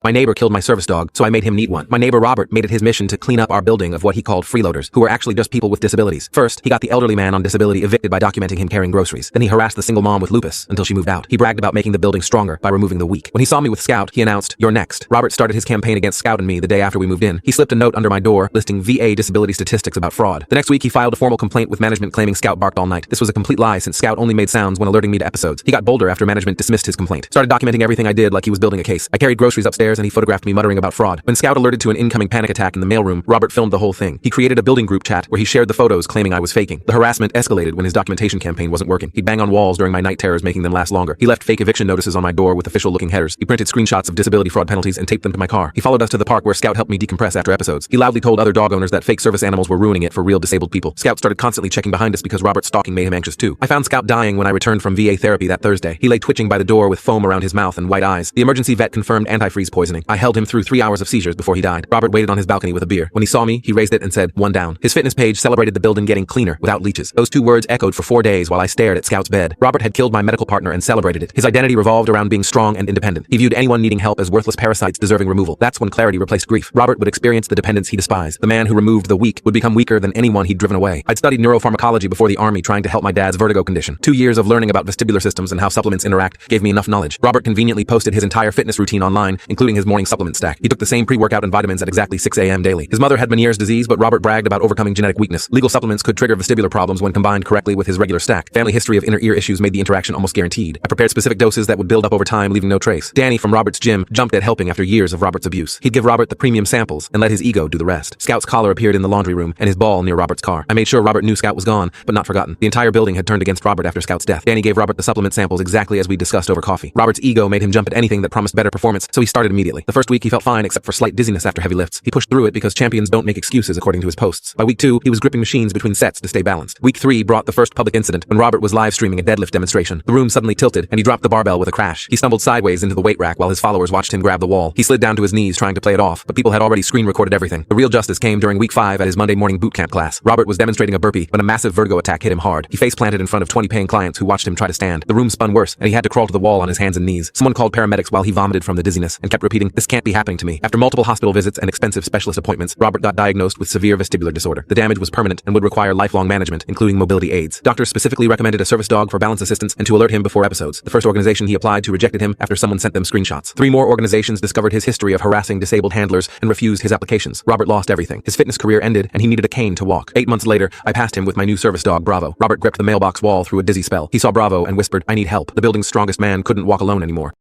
My neighbor killed my service dog, so I made him neat one. My neighbor Robert made it his mission to clean up our building of what he called freeloaders, who were actually just people with disabilities. First, he got the elderly man on disability evicted by documenting him carrying groceries. Then he harassed the single mom with lupus until she moved out. He bragged about making the building stronger by removing the weak. When he saw me with Scout, he announced, "You're next." Robert started his campaign against Scout and me the day after we moved in. He slipped a note under my door listing VA disability statistics about fraud. The next week, he filed a formal complaint with management claiming Scout barked all night. This was a complete lie since Scout only made sounds when alerting me to episodes. He got bolder after management dismissed his complaint. Started documenting everything I did like he was building a case. I carried groceries upstairs and he photographed me muttering about fraud. When Scout alerted to an incoming panic attack in the mailroom, Robert filmed the whole thing. He created a building group chat where he shared the photos claiming I was faking. The harassment escalated when his documentation campaign wasn't working. He'd bang on walls during my night terrors, making them last longer. He left fake eviction notices on my door with official-looking headers. He printed screenshots of disability fraud penalties and taped them to my car. He followed us to the park where Scout helped me decompress after episodes. He loudly told other dog owners that fake service animals were ruining it for real disabled people. Scout started constantly checking behind us because Robert's stalking made him anxious too. I found Scout dying when I returned from VA therapy that Thursday. He lay twitching by the door with foam around his mouth and white eyes. The emergency vet confirmed antifreeze poisoning. I held him through 3 hours of seizures before he died. Robert waited on his balcony with a beer. When he saw me, he raised it and said, "One down." His fitness page celebrated the building getting cleaner without leeches. Those 2 words echoed for 4 days while I stared at Scout's bed. Robert had killed my medical partner and celebrated it. His identity revolved around being strong and independent. He viewed anyone needing help as worthless parasites deserving removal. That's when clarity replaced grief. Robert would experience the dependence he despised. The man who removed the weak would become weaker than anyone he'd driven away. I'd studied neuropharmacology before the army trying to help my dad's vertigo condition. 2 years of learning about vestibular systems and how supplements interact gave me enough knowledge. Robert conveniently posted his entire fitness routine online, including his morning supplement stack. He took the same pre-workout and vitamins at exactly 6 a.m. daily. His mother had Meniere's disease, but Robert bragged about overcoming genetic weakness. Legal supplements could trigger vestibular problems when combined correctly with his regular stack. Family history of inner ear issues made the interaction almost guaranteed. I prepared specific doses that would build up over time, leaving no trace. Danny from Robert's gym jumped at helping after years of Robert's abuse. He'd give Robert the premium samples and let his ego do the rest. Scout's collar appeared in the laundry room and his ball near Robert's car. I made sure Robert knew Scout was gone, but not forgotten. The entire building had turned against Robert after Scout's death. Danny gave Robert the supplement samples exactly as we discussed over coffee. Robert's ego made him jump at anything that promised better performance, so he started immediately. The first week he felt fine except for slight dizziness after heavy lifts. He pushed through it because champions don't make excuses according to his posts. By week 2, he was gripping machines between sets to stay balanced. Week 3 brought the first public incident when Robert was live streaming a deadlift demonstration. The room suddenly tilted and he dropped the barbell with a crash. He stumbled sideways into the weight rack while his followers watched him grab the wall. He slid down to his knees trying to play it off, but people had already screen recorded everything. The real justice came during week 5 at his Monday morning boot camp class. Robert was demonstrating a burpee when a massive vertigo attack hit him hard. He face planted in front of 20 paying clients who watched him try to stand. The room spun worse and he had to crawl to the wall on his hands and knees. Someone called paramedics while he vomited from the dizziness and kept repeating, "This can't be happening to me." After multiple hospital visits and expensive specialist appointments, Robert got diagnosed with severe vestibular disorder. The damage was permanent and would require lifelong management, including mobility aids. Doctors specifically recommended a service dog for balance assistance and to alert him before episodes. The first organization he applied to rejected him after someone sent them screenshots. 3 more organizations discovered his history of harassing disabled handlers and refused his applications. Robert lost everything. His fitness career ended and he needed a cane to walk. 8 months later, I passed him with my new service dog, Bravo. Robert gripped the mailbox wall through a dizzy spell. He saw Bravo and whispered, "I need help." The building's strongest man couldn't walk alone anymore.